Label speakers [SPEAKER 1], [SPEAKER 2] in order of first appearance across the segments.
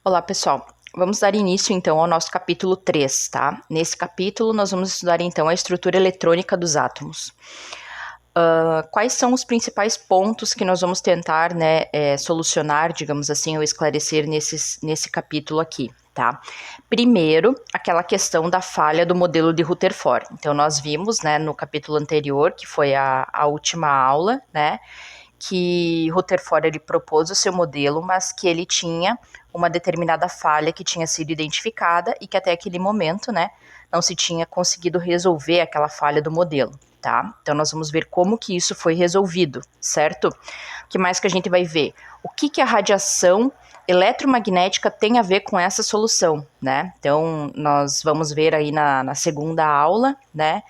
[SPEAKER 1] Olá, pessoal. Vamos dar início, então, ao nosso capítulo 3, tá? Nesse capítulo, nós vamos estudar, então, a estrutura eletrônica dos átomos. Quais são os principais pontos que nós vamos tentar, solucionar, digamos assim, ou esclarecer nesse capítulo aqui, tá? Primeiro, aquela questão da falha do modelo de Rutherford. Então, nós vimos, né, no capítulo anterior, que foi a última aula, né, que Rutherford ele propôs o seu modelo, mas que ele tinha uma determinada falha que tinha sido identificada e que até aquele momento, né, não se tinha conseguido resolver aquela falha do modelo, tá? Então nós vamos ver como que isso foi resolvido, certo? O que mais que a gente vai ver? O que a radiação eletromagnética tem a ver com essa solução, né? Então nós vamos ver aí na segunda aula, né,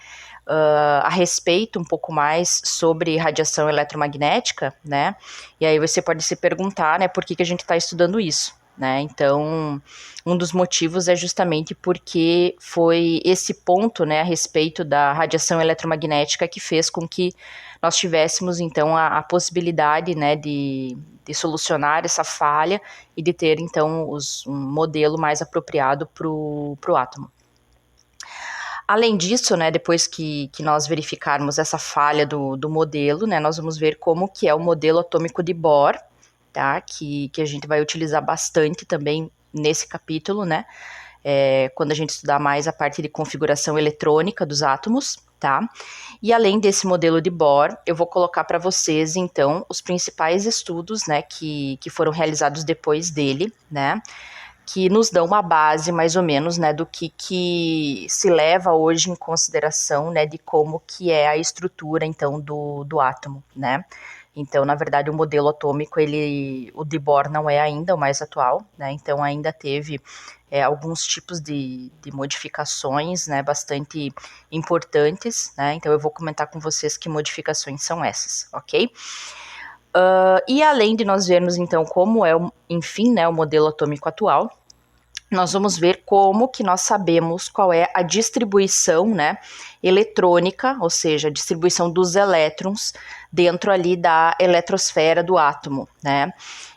[SPEAKER 1] a respeito um pouco mais sobre radiação eletromagnética, né? E aí você pode se perguntar, né, por que a gente está estudando isso, né? Então, um dos motivos é justamente porque foi esse ponto, né, a respeito da radiação eletromagnética que fez com que nós tivéssemos, então, a possibilidade, né, de solucionar essa falha e de ter, então, um modelo mais apropriado para o átomo. Além disso, né, depois que nós verificarmos essa falha do modelo, né, nós vamos ver como que é o modelo atômico de Bohr, tá, que a gente vai utilizar bastante também nesse capítulo, né, quando a gente estudar mais a parte de configuração eletrônica dos átomos, tá? E além desse modelo de Bohr, eu vou colocar para vocês, então, os principais estudos, né, que foram realizados depois dele, né, que nos dão uma base, mais ou menos, né, do que se leva hoje em consideração, né, de como que é a estrutura, então, do átomo, né. Então, na verdade, o modelo atômico, o de Bohr não é ainda o mais atual, né, então ainda teve alguns tipos de modificações, né, bastante importantes, né, então eu vou comentar com vocês que modificações são essas, ok? E além de nós vermos, então, como é, enfim, né, o modelo atômico atual, nós vamos ver como que nós sabemos qual é a distribuição, né, eletrônica, ou seja, a distribuição dos elétrons dentro ali da eletrosfera do átomo, né?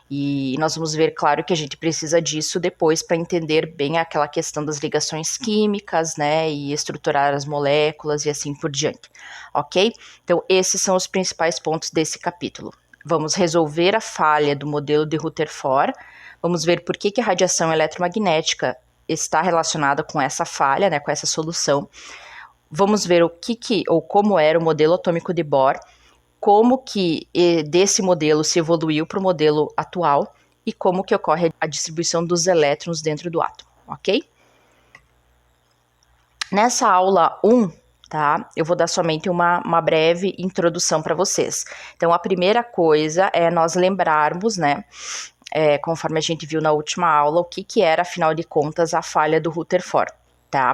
[SPEAKER 1] E nós vamos ver, claro, que a gente precisa disso depois para entender bem aquela questão das ligações químicas, né, e estruturar as moléculas e assim por diante, ok? Então, esses são os principais pontos desse capítulo. Vamos resolver a falha do modelo de Rutherford. Vamos ver por que a radiação eletromagnética está relacionada com essa falha, né, com essa solução. Vamos ver ou como era o modelo atômico de Bohr, como que desse modelo se evoluiu para o modelo atual e como que ocorre a distribuição dos elétrons dentro do átomo, ok? Nessa aula 1, tá, eu vou dar somente uma breve introdução para vocês. Então, a primeira coisa é nós lembrarmos, né, conforme a gente viu na última aula, o que era, afinal de contas, a falha do Rutherford, tá?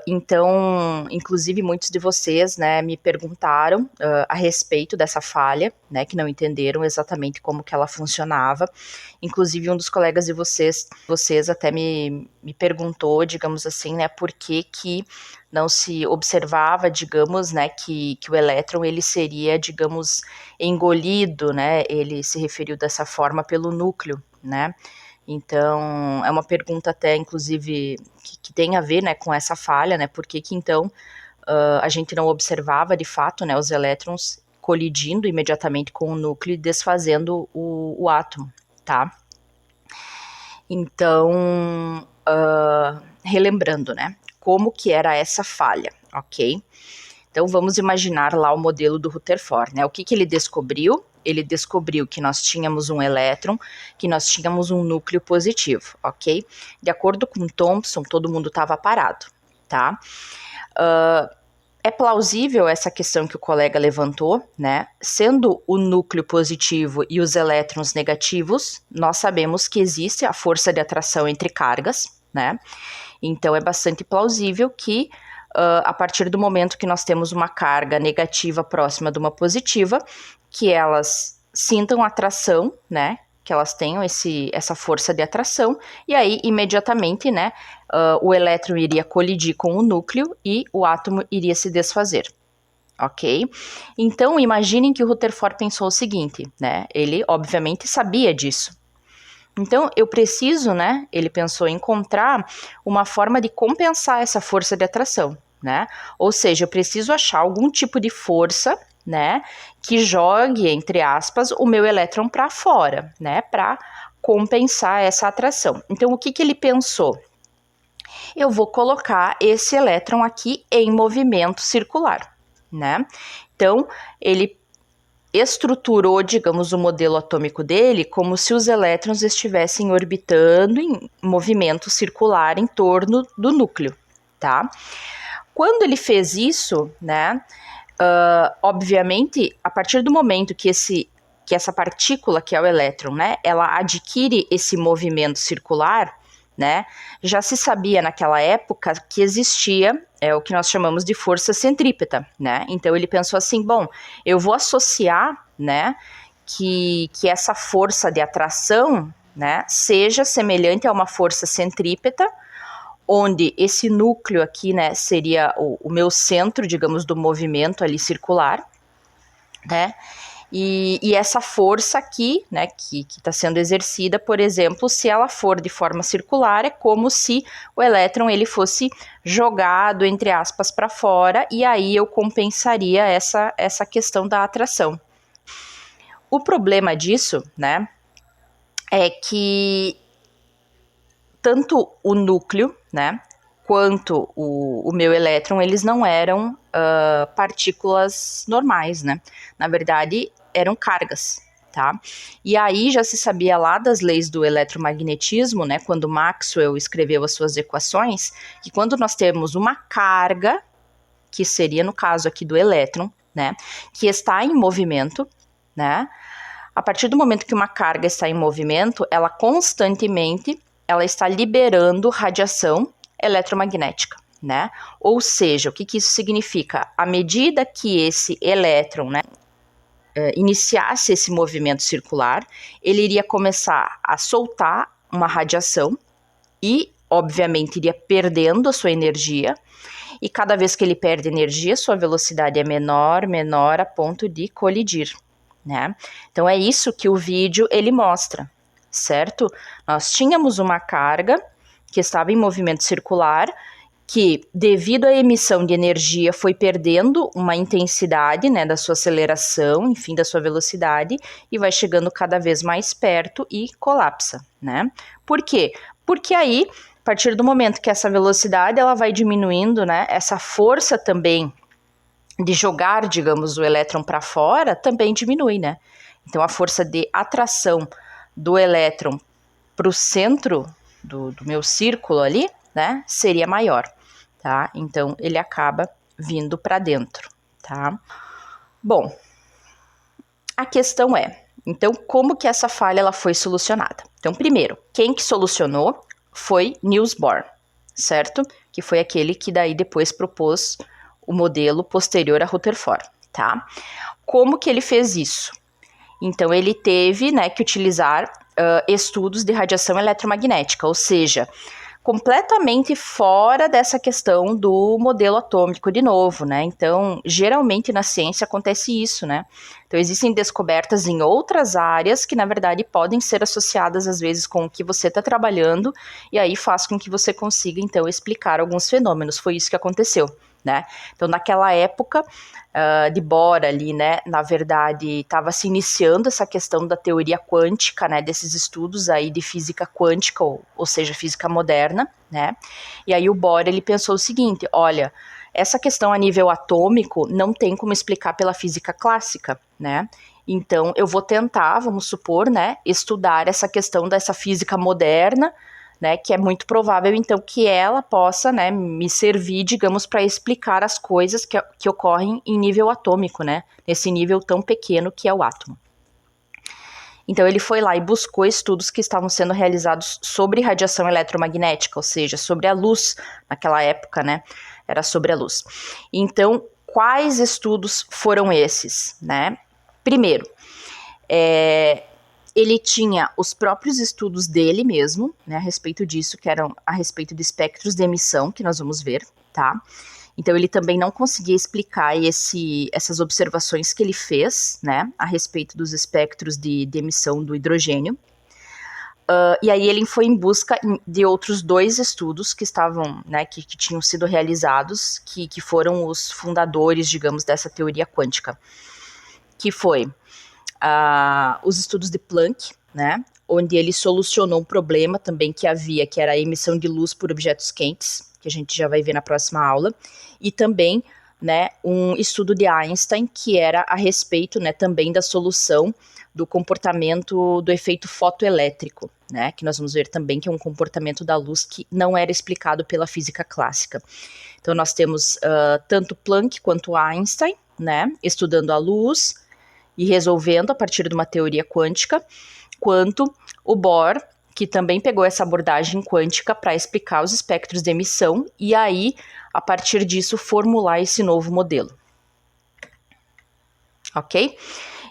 [SPEAKER 1] Então, inclusive, muitos de vocês, né, me perguntaram a respeito dessa falha, né, que não entenderam exatamente como que ela funcionava. Inclusive, um dos colegas de vocês até me perguntou, digamos assim, né, por que não se observava, digamos, né, que o elétron, ele seria, digamos, engolido, né, ele se referiu dessa forma pelo núcleo, né. Então, é uma pergunta até, inclusive, que tem a ver, né, com essa falha, né, por que então a gente não observava, de fato, né, os elétrons colidindo imediatamente com o núcleo e desfazendo o átomo, tá? Então, relembrando, né, como que era essa falha, ok? Então, vamos imaginar lá o modelo do Rutherford, né? O que ele descobriu? Ele descobriu que nós tínhamos um elétron, que nós tínhamos um núcleo positivo, ok? De acordo com Thomson, todo mundo estava parado, tá? É plausível essa questão que o colega levantou, né? Sendo o núcleo positivo e os elétrons negativos, nós sabemos que existe a força de atração entre cargas, né? Então, é bastante plausível que a partir do momento que nós temos uma carga negativa próxima de uma positiva, que elas sintam atração, né, que elas tenham essa força de atração, e aí, imediatamente, né, o elétron iria colidir com o núcleo e o átomo iria se desfazer. Ok? Então, imaginem que o Rutherford pensou o seguinte, né, ele, obviamente, sabia disso, Então, eu preciso, né, ele pensou em encontrar uma forma de compensar essa força de atração, né? Ou seja, eu preciso achar algum tipo de força, né, que jogue, entre aspas, o meu elétron para fora, né, para compensar essa atração. Então, o que ele pensou? Eu vou colocar esse elétron aqui em movimento circular, né? Então, ele estruturou, digamos, o modelo atômico dele como se os elétrons estivessem orbitando em movimento circular em torno do núcleo, tá? Quando ele fez isso, né, obviamente, a partir do momento que essa partícula, que é o elétron, né, ela adquire esse movimento circular, né, já se sabia naquela época que existia o que nós chamamos de força centrípeta, né? Então ele pensou assim, bom, eu vou associar, né, que essa força de atração, né, seja semelhante a uma força centrípeta, onde esse núcleo aqui, né, seria o meu centro, digamos, do movimento ali circular, né? E essa força aqui, né, que está sendo exercida, por exemplo, se ela for de forma circular, é como se o elétron ele fosse jogado, entre aspas, para fora, e aí eu compensaria essa questão da atração. O problema disso, né, é que tanto o núcleo, né, quanto o meu elétron, eles não eram partículas normais, né? Na verdade, eram cargas, tá? E aí já se sabia lá das leis do eletromagnetismo, né? Quando Maxwell escreveu as suas equações, que quando nós temos uma carga, que seria no caso aqui do elétron, né? Que está em movimento, né? A partir do momento que uma carga está em movimento, ela constantemente ela está liberando radiação eletromagnética, né? Ou seja, o que isso significa? À medida que esse elétron, né, iniciasse esse movimento circular, ele iria começar a soltar uma radiação e, obviamente, iria perdendo a sua energia. E cada vez que ele perde energia, sua velocidade é menor, menor, a ponto de colidir, né? Então é isso que o vídeo ele mostra, certo? Nós tínhamos uma carga que estava em movimento circular, que devido à emissão de energia foi perdendo uma intensidade, né, da sua aceleração, enfim, da sua velocidade, e vai chegando cada vez mais perto e colapsa, né? Por quê? Porque aí, a partir do momento que essa velocidade ela vai diminuindo, né, essa força também de jogar, digamos, o elétron para fora também diminui, né? Então a força de atração do elétron para o centro do meu círculo ali, né, seria maior, tá? Então ele acaba vindo para dentro, tá? Bom, a questão é, então como que essa falha ela foi solucionada? Então primeiro, quem que solucionou foi Niels Bohr, certo? Que foi aquele que daí depois propôs o modelo posterior a Rutherford, tá? Como que ele fez isso? Então, ele teve, né, que utilizar estudos de radiação eletromagnética, ou seja, completamente fora dessa questão do modelo atômico de novo, né? Então, geralmente na ciência acontece isso, né? Então, existem descobertas em outras áreas que, na verdade, podem ser associadas, às vezes, com o que você está trabalhando, e aí faz com que você consiga, então, explicar alguns fenômenos. Foi isso que aconteceu, né? Então, naquela época de Bohr ali, né, na verdade, estava se iniciando essa questão da teoria quântica, né, desses estudos aí de física quântica, ou seja, física moderna, né? E aí o Bohr, ele pensou o seguinte, olha, essa questão a nível atômico não tem como explicar pela física clássica, né? Então, eu vou tentar, vamos supor, né, estudar essa questão dessa física moderna, né, que é muito provável, então, que ela possa, né, me servir, digamos, para explicar as coisas que ocorrem em nível atômico, né, nesse nível tão pequeno que é o átomo. Então, ele foi lá e buscou estudos que estavam sendo realizados sobre radiação eletromagnética, ou seja, sobre a luz, naquela época, né, era sobre a luz. Então, quais estudos foram esses, né? Primeiro, ele tinha os próprios estudos dele mesmo, né, a respeito disso, que eram a respeito de espectros de emissão, que nós vamos ver, tá? Então, ele também não conseguia explicar essas observações que ele fez, né, a respeito dos espectros de emissão do hidrogênio. E aí ele foi em busca de outros 2 estudos que estavam, né, que tinham sido realizados, que foram os fundadores, digamos, dessa teoria quântica, que foi os estudos de Planck, né, onde ele solucionou um problema também que havia, que era a emissão de luz por objetos quentes, que a gente já vai ver na próxima aula, e também, né, um estudo de Einstein, que era a respeito, né, também da solução do comportamento do efeito fotoelétrico, né, que nós vamos ver também que é um comportamento da luz que não era explicado pela física clássica. Então nós temos tanto Planck quanto Einstein, né, estudando a luz e resolvendo a partir de uma teoria quântica, quanto o Bohr, que também pegou essa abordagem quântica para explicar os espectros de emissão e aí, a partir disso, formular esse novo modelo. Ok?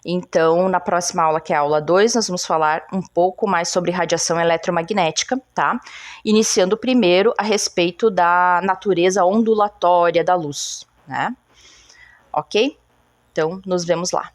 [SPEAKER 1] Então, na próxima aula, que é a aula 2, nós vamos falar um pouco mais sobre radiação eletromagnética, tá? Iniciando primeiro a respeito da natureza ondulatória da luz, né? Ok? Então, nos vemos lá.